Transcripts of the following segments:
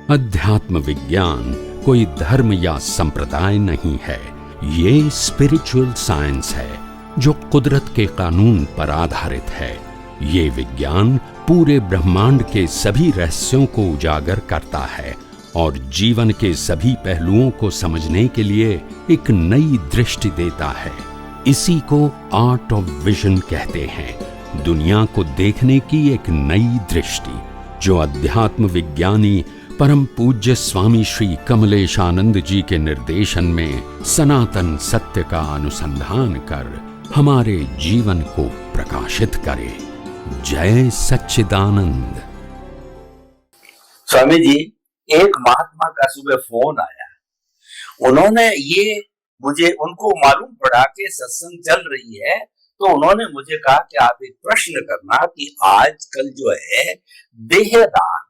अध्यात्म विज्ञान कोई धर्म या संप्रदाय नहीं है, ये स्पिरिचुअल साइंस है जो कुदरत के कानून पर आधारित है। ये विज्ञान पूरे ब्रह्मांड के सभी रहस्यों को उजागर करता है और जीवन के सभी पहलुओं को समझने के लिए एक नई दृष्टि देता है। इसी को आर्ट ऑफ विजन कहते हैं, दुनिया को देखने की एक नई दृष्टि, जो अध्यात्म विज्ञानी परम पूज्य स्वामी श्री कमलेशानंद जी के निर्देशन में सनातन सत्य का अनुसंधान कर हमारे जीवन को प्रकाशित करे। जय सच्चिदानंद। स्वामी जी, एक महात्मा का सुबह फोन आया। उन्होंने ये मुझे उनको मालूम पड़ा कि सत्संग चल रही है, तो उन्होंने मुझे कहा कि आप एक प्रश्न करना कि आजकल जो है देहदान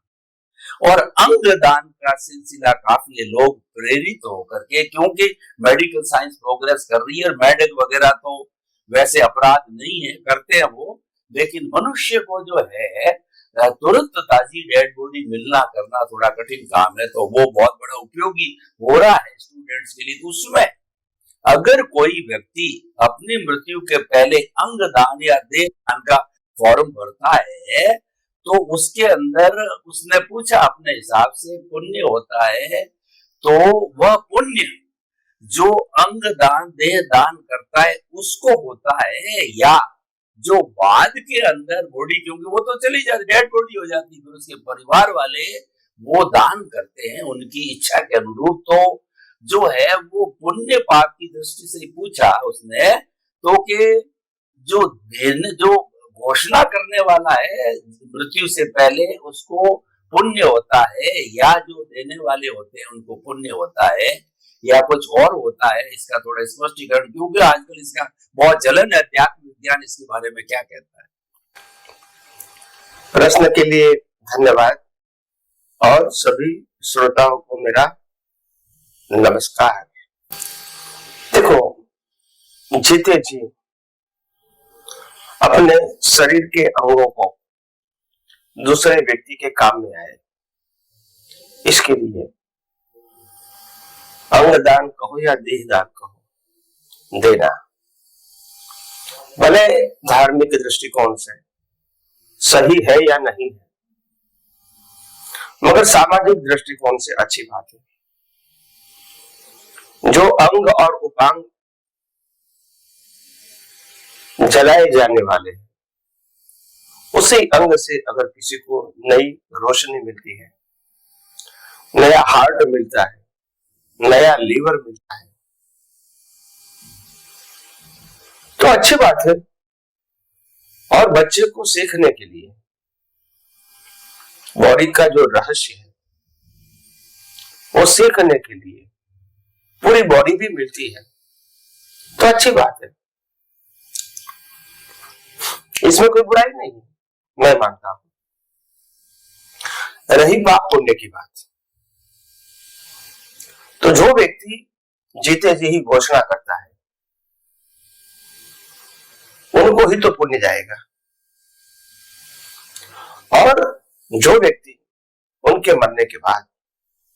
और अंगदान का सिलसिला काफी लोग प्रेरित होकर के, क्योंकि मेडिकल साइंस प्रोग्रेस कर रही है और मेडिक वगैरह तो वैसे अपराध नहीं है, करते हैं वो, लेकिन मनुष्य को जो है तुरंत ताजी डेड बॉडी मिलना करना थोड़ा कठिन काम है, तो वो बहुत बड़ा उपयोगी हो रहा है स्टूडेंट्स के लिए। तो उसमें अगर कोई व्यक्ति अपनी मृत्यु के पहले अंगदान या देहदान का फॉर्म भरता है, तो उसके अंदर उसने पूछा अपने हिसाब से पुण्य होता है, तो वह पुण्य जो अंगदान देहदान करता है उसको होता है, या जो बाद के अंदर बॉडी, क्योंकि वो तो चली जाती डेड बॉडी हो जाती, फिर उसके परिवार वाले वो दान करते हैं उनकी इच्छा के अनुरूप। तो जो है वो पुण्य पाप की दृष्टि से पूछा उसने, तो कि जो घोषणा करने वाला है मृत्यु से पहले उसको पुण्य होता है, या जो देने वाले होते हैं उनको पुण्य होता है, या कुछ और होता है, इसका थोड़ा स्पष्टीकरण, क्योंकि आजकल इसका बहुत चलन है। अध्यात्म विज्ञान इसके बारे में क्या कहता है? प्रश्न के लिए धन्यवाद और सभी श्रोताओं को मेरा नमस्कार। देखो, जीते जी अपने शरीर के अंगों को दूसरे व्यक्ति के काम में आए, इसके लिए अंगदान कहो या देहदान कहो, देना भले धार्मिक दृष्टिकोण से सही है या नहीं है, मगर सामाजिक दृष्टिकोण से अच्छी बात है। जो अंग और उपांग जलाए जाने वाले हैं, उसी अंग से अगर किसी को नई रोशनी मिलती है, नया हार्ट मिलता है, नया लीवर मिलता है, तो अच्छी बात है। और बच्चे को सीखने के लिए बॉडी का जो रहस्य है वो सीखने के लिए पूरी बॉडी भी मिलती है, तो अच्छी बात है, इसमें कोई बुराई नहीं है, मैं मानता हूं। रही बात पुण्य की बात, तो जो व्यक्ति जीते जी ही घोषणा करता है उनको ही तो पुण्य जाएगा, और जो व्यक्ति उनके मरने के बाद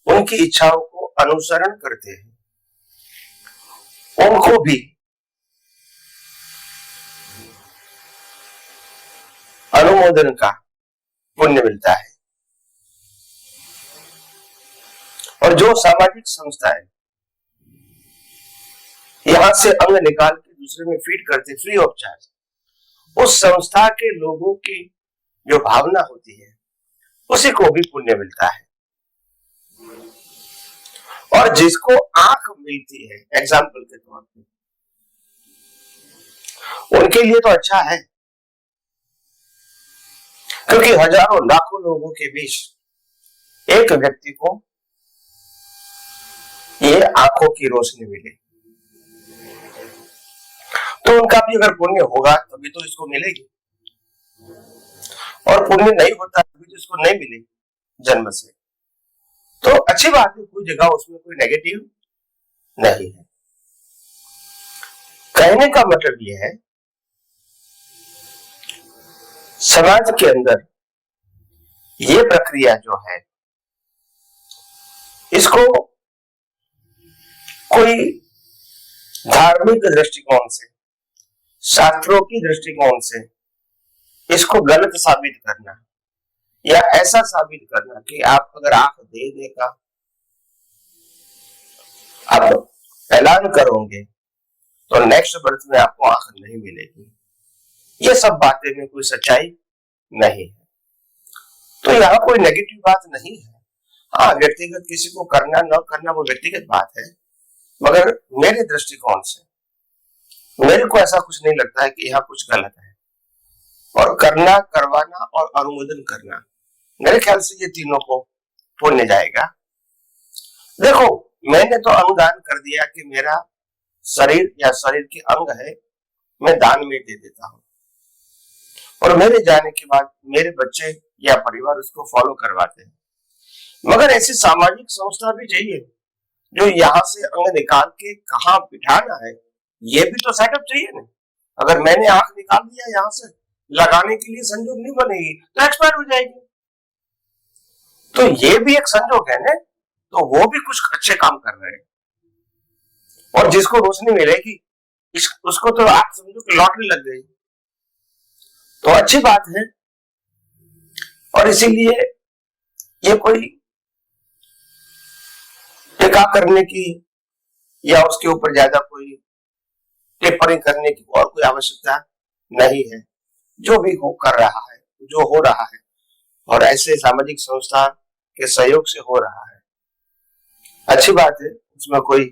उनकी इच्छाओं को अनुसरण करते हैं उनको भी अनुमोदन का पुण्य मिलता है। और जो सामाजिक संस्था है यहां से अंग निकाल के दूसरे में फीड करते फ्री ऑफ चार्ज, उस संस्था के लोगों की जो भावना होती है उसी को भी पुण्य मिलता है। और जिसको आंख मिलती है एग्जाम्पल के तौर पे, उनके लिए तो अच्छा है, क्योंकि हजारों लाखों लोगों के बीच एक व्यक्ति को ये आंखों की रोशनी मिले, तो उनका भी अगर पुण्य होगा तभी तो इसको मिलेगी, और पुण्य नहीं होता तभी तो इसको नहीं मिलेगी जन्म से। तो अच्छी बात है, कोई जगह उसमें कोई नेगेटिव नहीं है। कहने का मतलब यह है, समाज के अंदर ये प्रक्रिया जो है इसको कोई धार्मिक दृष्टिकोण से, शास्त्रों की दृष्टिकोण से इसको गलत साबित करना या ऐसा साबित करना कि आप अगर आंख दे देगा, आप ऐलान करोगे तो नेक्स्ट बर्थ में आपको आंख नहीं मिलेगी, ये सब बातें में कोई सच्चाई नहीं है। तो यहाँ कोई नेगेटिव बात नहीं है। हाँ, व्यक्तिगत किसी को करना न करना वो व्यक्तिगत बात है, मगर मेरे दृष्टिकोण से मेरे को ऐसा कुछ नहीं लगता है कि यहाँ कुछ गलत है। और करना, करवाना और अनुमोदन करना, मेरे ख्याल से ये तीनों को पुण्य जाएगा। देखो, मैंने तो अंगदान कर दिया कि मेरा शरीर या शरीर के अंग है, मैं दान में दे देता हूं, और मेरे जाने के बाद मेरे बच्चे या परिवार उसको फॉलो करवाते हैं। मगर ऐसी सामाजिक संस्था भी चाहिए जो यहाँ से अंग निकाल के कहाँ बिठाना है, ये भी तो सेटअप चाहिए ना। अगर मैंने आंख निकाल दिया यहाँ से, लगाने के लिए संजोग नहीं बनेगी तो एक्सपायर हो जाएगी। तो ये भी एक संजोग है ना, तो वो भी कुछ अच्छे काम कर रहे हैं। और जिसको रोशनी मिलेगी उसको तो आप समझो कि लॉटरी लग गई, तो अच्छी बात है। और इसीलिए ये कोई टीका करने की या उसके ऊपर ज्यादा कोई टिप्पणी करने की और कोई आवश्यकता नहीं है। जो भी हो कर रहा है, जो हो रहा है, और ऐसे सामाजिक संस्था के सहयोग से हो रहा है, अच्छी बात है। उसमें कोई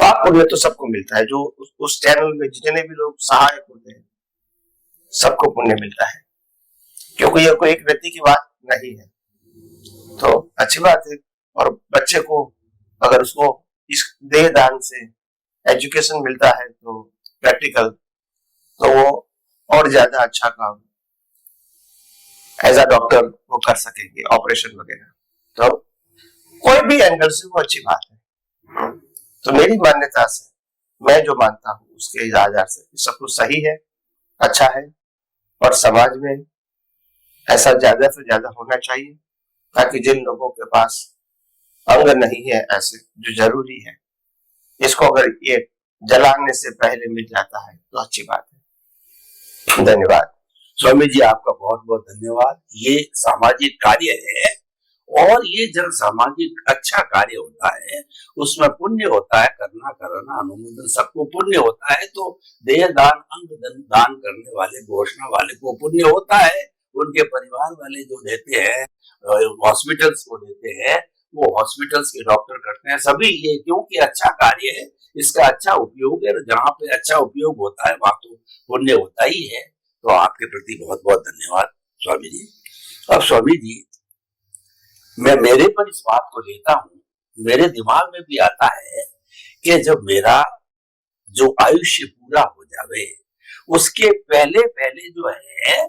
पाप पुण्य तो सबको मिलता है। जो उस चैनल में जितने भी लोग सहायक होते हैं सबको पुण्य मिलता है, क्योंकि यह कोई एक व्यक्ति की बात नहीं है। तो अच्छी बात है। और बच्चे को अगर उसको इस देह दान से एजुकेशन मिलता है तो प्रैक्टिकल, तो वो और ज्यादा अच्छा काम एज अ डॉक्टर वो कर सकेंगे, ऑपरेशन वगैरह। तो कोई भी एंगल से वो अच्छी बात है। तो मेरी मान्यता से, मैं जो मानता हूँ उसके आधार से सब कुछ सही है, अच्छा है, और समाज में ऐसा ज्यादा से ज्यादा होना चाहिए, ताकि जिन लोगों के पास अंग नहीं है ऐसे जो जरूरी है, इसको अगर ये जलाने से पहले मिल जाता है तो अच्छी बात है। धन्यवाद। स्वामी जी, आपका बहुत बहुत धन्यवाद। ये सामाजिक कार्य है, और ये जब सामाजिक अच्छा कार्य होता है उसमें पुण्य होता है। करना, कराना, अनुमोदन सबको पुण्य होता है। तो देह दान, अंग दान करने वाले, घोषणा वाले को पुण्य होता है। उनके परिवार वाले जो देते हैं, हॉस्पिटल्स को देते हैं, वो हॉस्पिटल्स के डॉक्टर करते हैं, सभी ये, क्योंकि अच्छा कार्य है, इसका अच्छा उपयोग है। जहाँ पे अच्छा उपयोग होता है वहां तो पुण्य होता ही है। तो आपके प्रति बहुत बहुत धन्यवाद स्वामी जी। अब स्वामी जी, मैं मेरे पर इस बात को लेता हूँ, मेरे दिमाग में भी आता है कि जब मेरा जो आयुष्य पूरा हो जावे, उसके पहले पहले जो है,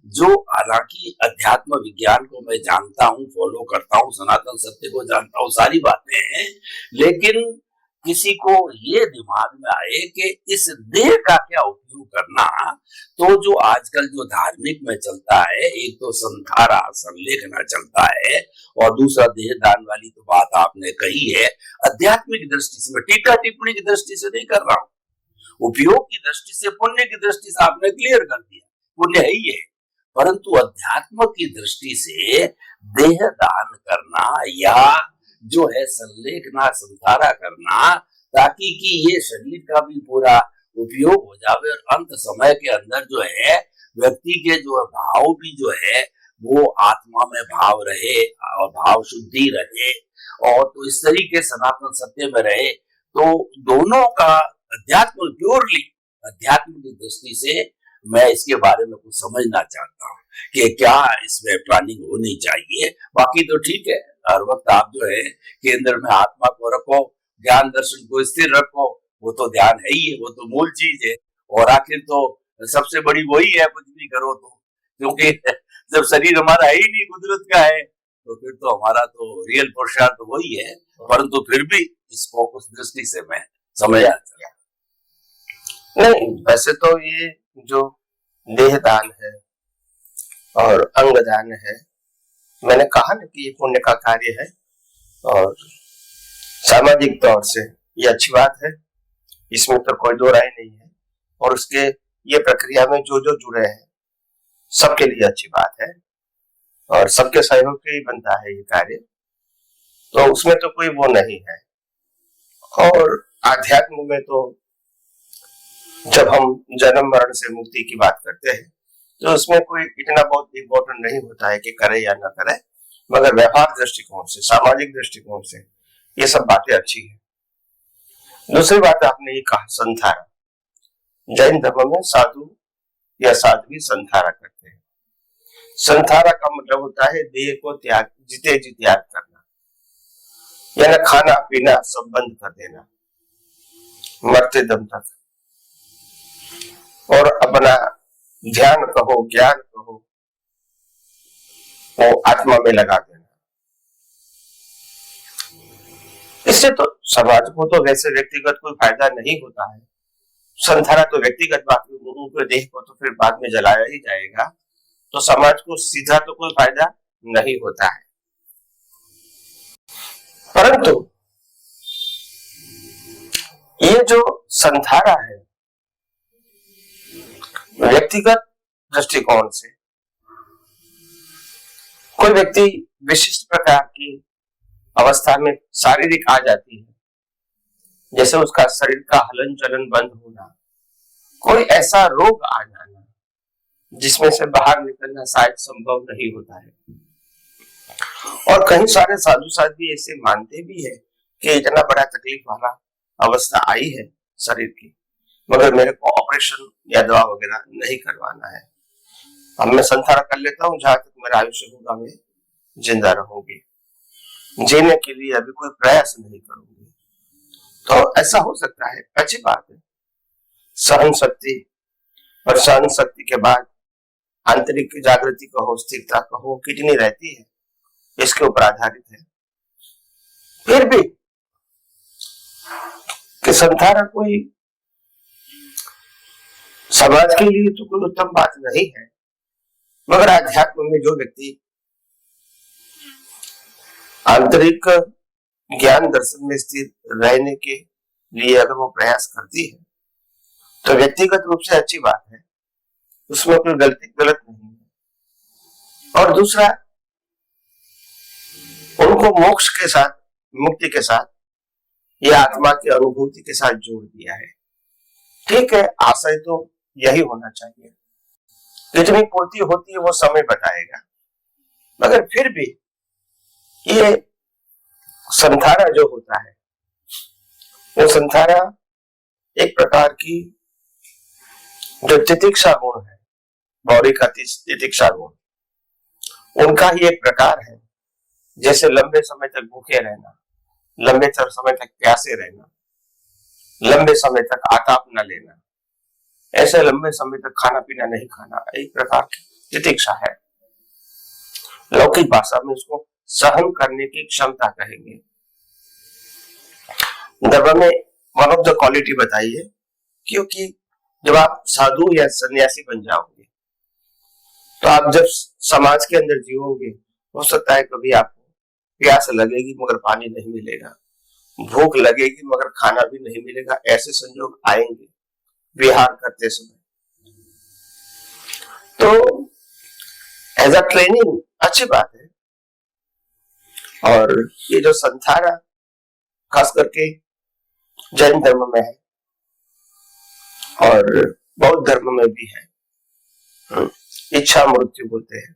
जो हालांकि अध्यात्म विज्ञान को मैं जानता हूँ, फॉलो करता हूँ, सनातन सत्य को जानता हूँ, सारी बातें हैं, लेकिन किसी को ये दिमाग में आए कि इस देह का क्या उपयोग करना। तो जो आजकल जो धार्मिक में चलता है, एक तो संधारा, संलेखना चलता है, और दूसरा देह दान वाली तो बात आपने कही है। आध्यात्मिक दृष्टि से, मैं टीका टिप्पणी की दृष्टि से नहीं कर रहा हूँ, उपयोग की दृष्टि से, पुण्य की दृष्टि से आपने क्लियर कर दिया, पुण्य है ही है। परंतु अध्यात्म की दृष्टि से देह दान करना या जो है संलेखना, संधारा करना, ताकि कि ये शरीर का भी पूरा उपयोग हो जावे, और अंत समय के अंदर जो है व्यक्ति के जो भाव भी जो है वो आत्मा में भाव रहे और भाव शुद्धि रहे, और तो इस तरीके सनातन सत्य में रहे। तो दोनों का अध्यात्म, प्योरली अध्यात्म की दृष्टि से मैं इसके बारे में कुछ समझना चाहता हूँ कि क्या इसमें प्लानिंग होनी चाहिए। बाकी तो ठीक है, हर वक्त आप जो है केंद्र में आत्मा को रखो, ज्ञान दर्शन को स्थिर रखो, वो तो ध्यान है ही है, वो तो मूल चीज है। और आखिर तो सबसे बड़ी वही है, कुछ भी करो तो, क्योंकि जब शरीर हमारा है ही नहीं, कुदरत का है, तो फिर तो हमारा तो रियल पुरुषार्थ वही है। परंतु फिर भी इसको उस दृष्टि से मैं समझा नहीं, वैसे तो ये जो देह दान है और अंग दान है, मैंने कहा ना कि ये पुण्य का कार्य है और सामाजिक तौर से ये अच्छी बात है, इसमें तो कोई दो राय नहीं है। और उसके ये प्रक्रिया में जो जो जुड़े हैं सबके लिए अच्छी बात है और सबके सहयोग से ही बनता है ये कार्य, तो उसमें तो कोई वो नहीं है। और आध्यात्म में तो जब हम जन्म मरण से मुक्ति की बात करते हैं तो उसमें कोई इतना बहुत इम्पोर्टेंट नहीं होता है कि करे या ना करे, मगर व्यवहार दृष्टिकोण से, सामाजिक दृष्टिकोण से ये सब बातें अच्छी है। दूसरी बात आपने ये कहा संथारा। जैन धर्म में साधु या साध्वी संथारा करते हैं। संथारा का मतलब होता है देह को त्याग, जीते जी त्याग करना, यानी खाना पीना सब बंद कर देना मरते दम तक, और अपना ध्यान कहो, ज्ञान कहो, वो आत्मा में लगा देना। इससे तो समाज को तो वैसे व्यक्तिगत कोई फायदा नहीं होता है। संथारा तो व्यक्तिगत बात, उनके देह को तो फिर बाद में जलाया ही जाएगा, तो समाज को सीधा तो कोई फायदा नहीं होता है। परंतु ये जो संथारा है व्यक्तिगत दृष्टिकोण से, कोई व्यक्ति विशिष्ट प्रकार की अवस्था में शारीरिक आ जाती है, जैसे उसका शरीर का हलन चलन बंद होना, कोई ऐसा रोग आ जाना जिसमें से बाहर निकलना शायद संभव नहीं होता है। और कई सारे साधु साध्वी ऐसे मानते भी है कि इतना बड़ा तकलीफ वाला अवस्था आई है शरीर की, मगर मेरे को ऑपरेशन या दवा वगैरह नहीं करवाना है, अब मैं संथारा कर लेता हूँ, जहां तक मेरा आयुष्य होगा मैं जिंदा रहूंगी, जीने के लिए अभी कोई प्रयास नहीं करूंगी। तो ऐसा हो सकता है, अच्छी बात है। सहन शक्ति, और सहन शक्ति के बाद आंतरिक जागृति कहो, स्थिरता कहो, कितनी रहती है इसके ऊपर आधारित है। फिर भी कि संथारा कोई समाज के लिए तो कोई उत्तम बात नहीं है, मगर आध्यात्म में जो व्यक्ति आंतरिक ज्ञान दर्शन में स्थिर रहने के लिए अगर वो प्रयास करती है तो व्यक्तिगत रूप से अच्छी बात है, उसमें कोई गलत नहीं है। और दूसरा, उनको मोक्ष के साथ, मुक्ति के साथ या आत्मा की अनुभूति के साथ जोड़ दिया है। ठीक है, आशय तो यही होना चाहिए, कितनी पूर्ति होती है वो समय बताएगा, मगर फिर भी ये संथारा जो होता है, वो संथारा एक प्रकार की जो तितिक्षा गुण है, बौरी का तितिक्षा गुण, उनका ही एक प्रकार है। जैसे लंबे समय तक भूखे रहना, लंबे समय तक प्यासे रहना, लंबे समय तक आताप न लेना, ऐसे लंबे समय तक खाना पीना नहीं खाना, एक प्रकार की तितिक्षा है। लौकिक भाषा में इसको सहन करने की क्षमता कहेंगे। धर्म में वन ऑफ द क्वालिटी बताई है, क्योंकि जब आप साधु या सन्यासी बन जाओगे तो आप जब समाज के अंदर जीवोगे, हो सकता है कभी आपको प्यास लगेगी मगर पानी नहीं मिलेगा, भूख लगेगी मगर खाना भी नहीं मिलेगा, ऐसे संजोग आएंगे विहार करते समय। तो एज अ ट्रेनिंग अच्छी बात है। और ये जो संथारा खास करके जैन धर्म में है और बौद्ध धर्म में भी है, इच्छा मृत्यु बोलते हैं,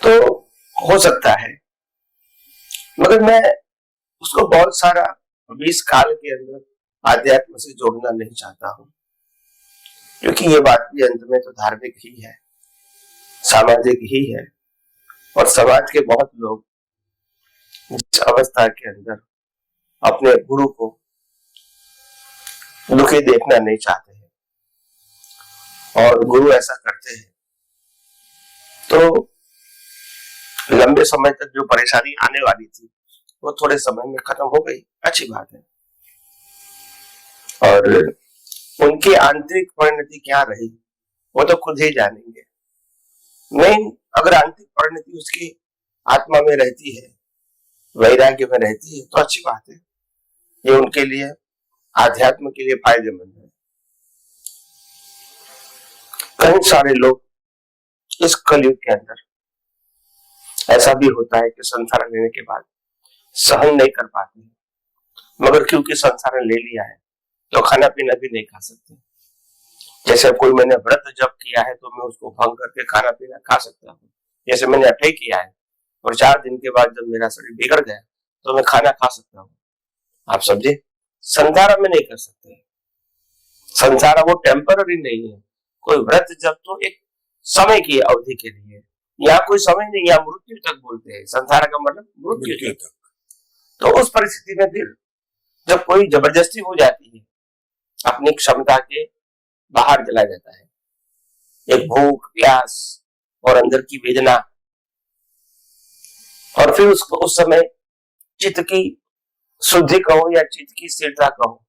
तो हो सकता है, मगर मैं उसको बहुत सारा 20 काल के अंदर आध्यात्म से जोड़ना नहीं चाहता हूं, क्योंकि ये बात भी अंत में तो धार्मिक ही है, सामाजिक ही है, और समाज के बहुत लोग जिस अवस्था के अंदर अपने गुरु को दुखी देखना नहीं चाहते हैं और गुरु ऐसा करते हैं, तो लंबे समय तक जो परेशानी आने वाली थी वो थोड़े समय में खत्म हो गई, अच्छी बात है। और उनकी आंतरिक परिणति क्या रही वो तो खुद ही जानेंगे, मेन अगर आंतरिक परिणति उसकी आत्मा में रहती है, वैराग्य में रहती है, तो अच्छी बात है। ये उनके लिए, आध्यात्म के लिए फायदेमंद है। कई सारे लोग इस कलयुग के अंदर ऐसा भी होता है कि संसारण लेने के बाद सहन नहीं कर पाते, मगर क्योंकि संसारण ले लिया है तो खाना पीना भी नहीं खा सकते। जैसे कोई मैंने व्रत जब किया है तो मैं उसको भंग करके खाना पीना खा सकता हूँ। जैसे मैंने अठे किया है और 4 दिन के बाद जब मेरा शरीर बिगड़ गया तो मैं खाना खा सकता हूँ। आप समझे, संसार में नहीं कर सकते। संसार वो टेम्पररी नहीं है। कोई व्रत जब तो एक समय की अवधि के लिए, यहाँ कोई समय नहीं, यहाँ मृत्यु तक बोलते हैं। संसार का मतलब मृत्यु तक। तो उस परिस्थिति में फिर जब कोई जबरदस्ती हो जाती है, अपनी क्षमता के बाहर चला जाता है, एक भूख प्यास और अंदर की वेदना, और फिर उसको उस समय चित्त की शुद्धि कहो या चित्त की स्थिरता कहो,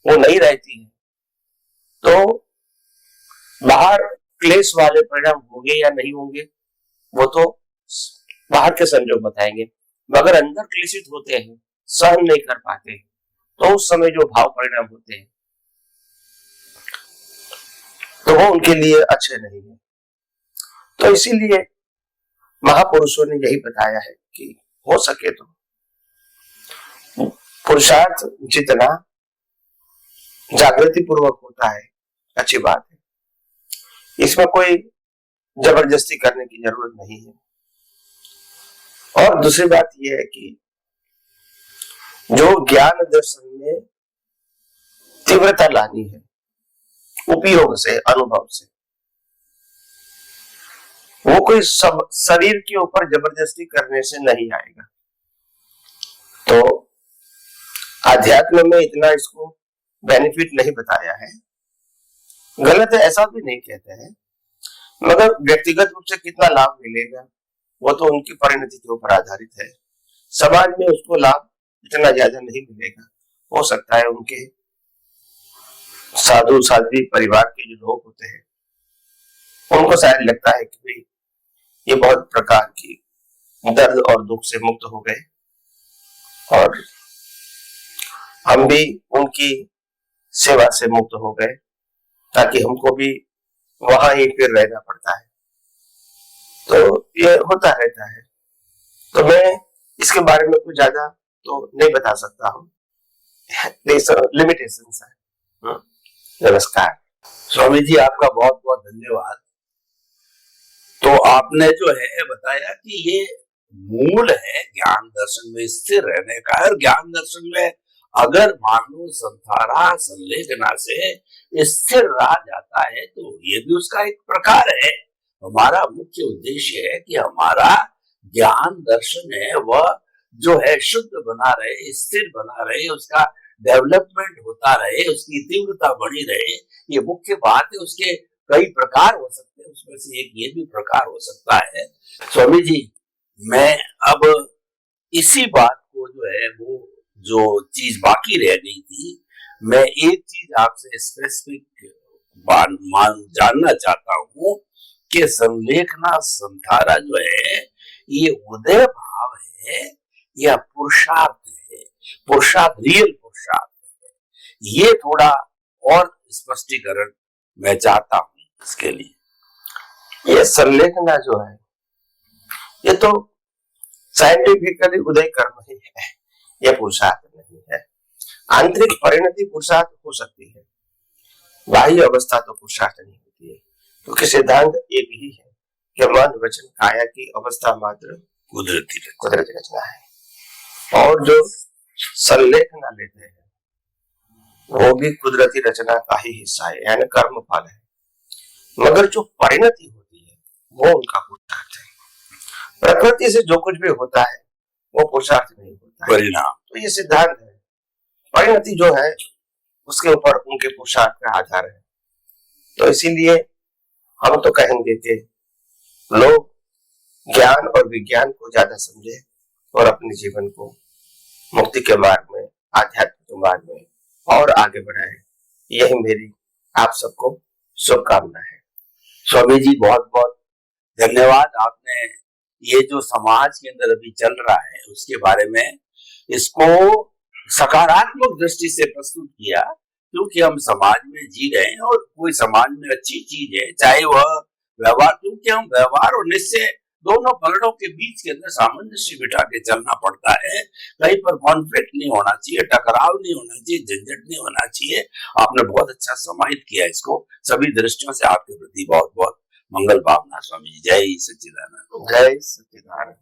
वो नहीं रहती है, तो बाहर क्लेश वाले परिणाम होंगे या नहीं होंगे वो तो बाहर के संजोग बताएंगे, मगर अंदर क्लेशित होते हैं, सहन नहीं कर पाते, तो उस समय जो भाव परिणाम होते हैं तो वो उनके लिए अच्छे नहीं है। तो इसीलिए महापुरुषों ने यही बताया है कि हो सके तो पुरुषार्थ जितना जागृति पूर्वक होता है अच्छी बात है, इसमें कोई जबरदस्ती करने की जरूरत नहीं है। और दूसरी बात यह है कि जो ज्ञान दर्शन में तीव्रता लानी है उपयोग से, अनुभव से, वो कोई सब शरीर के ऊपर जबरदस्ती करने से नहीं आएगा। तो अध्यात्म में इतना इसको बेनिफिट नहीं बताया है, गलत है ऐसा भी नहीं कहते हैं, मगर व्यक्तिगत रूप से कितना लाभ मिलेगा वो तो उनकी परिणति के ऊपर आधारित है। समाज में उसको लाभ इतना ज्यादा नहीं मिलेगा। हो सकता है उनके साधु साध्वी परिवार के जो लोग होते हैं उनको शायद लगता है कि भाई ये बहुत प्रकार की दर्द और दुख से मुक्त हो गए और हम भी उनकी सेवा से मुक्त हो गए, ताकि हमको भी वहां ही फिर रहना पड़ता है। तो ये होता रहता है। तो मैं इसके बारे में कुछ ज्यादा तो नहीं बता सकता हूँ, लिमिटेशंस है। नमस्कार। स्वामी जी आपका बहुत बहुत धन्यवाद। तो आपने जो है बताया कि ये मूल है ज्ञान दर्शन में स्थिर रहने का, और ज्ञान दर्शन में अगर मान लो संसारा संलेखना से स्थिर रहा जाता है तो ये भी उसका एक प्रकार है। हमारा मुख्य उद्देश्य है कि हमारा ज्ञान दर्शन है वह जो है शुद्ध बना रहे, स्थिर बना रहे, उसका डेवलपमेंट होता रहे, उसकी तीव्रता बनी रहे, ये मुख्य बात है। उसके कई प्रकार हो सकते हैं, उसमें से एक ये भी प्रकार हो सकता है। स्वामी जी मैं अब इसी बात को जो है वो जो चीज बाकी रह गई थी, मैं एक चीज आपसे स्पेसिफिक जानना चाहता हूँ कि संलेखना संधारा जो है ये उदय भाव है या पुरुषार्थ है, पुरुषार्थ रियल पुरुषार्थ है, ये थोड़ा और स्पष्टीकरण मैं चाहता हूँ इसके लिए। ये संलेखना जो है ये तो साइंटिफिकली उदय कर्म ही है, यह पुरुषार्थ नहीं है। आंतरिक परिणति पुरुषार्थ हो सकती है, बाह्य अवस्था तो पुरुषार्थ नहीं होती है, क्योंकि सिद्धांत एक ही है कि मन वचन काया की अवस्था मात्र कुदरती रचना है। और जो संलेखना लेते हैं वो भी कुदरती रचना का ही हिस्सा है, यानी कर्म फल है, मगर जो परिणति होती है वो उनका पुरुषार्थ है। प्रकृति से जो कुछ भी होता है वो पुरुषार्थ नहीं होता है, परिणाम। तो ये सिद्धांत है। परिणति जो है उसके ऊपर उनके पुरुषार्थ का आधार है। तो इसीलिए हम तो कहेंगे कि लोग ज्ञान और विज्ञान को ज्यादा समझे और अपने जीवन को मुक्ति के मार्ग में, आध्यात्म के मार्ग में और आगे बढ़ाए। यही मेरी आप सबको शुभकामना है। स्वामी जी बहुत बहुत धन्यवाद, आपने ये जो समाज के अंदर अभी चल रहा है उसके बारे में इसको सकारात्मक दृष्टि से प्रस्तुत किया, क्योंकि हम समाज में जी रहे हैं और कोई समाज में अच्छी चीज है, चाहे वह व्यवहार, क्योंकि हम व्यवहार और निश्चय दोनों पलड़ों के बीच के अंदर सामंजस्य बिठा के चलना पड़ता है। कहीं पर कॉन्फ्लिक्ट नहीं होना चाहिए, टकराव नहीं होना चाहिए, झंझट नहीं होना चाहिए। आपने बहुत अच्छा समाहित किया इसको। सभी दृष्टियों से आपके प्रति बहुत बहुत मंगल भावना स्वामी जी। जय सच्चिदानंद। जय सच्चिदानंद।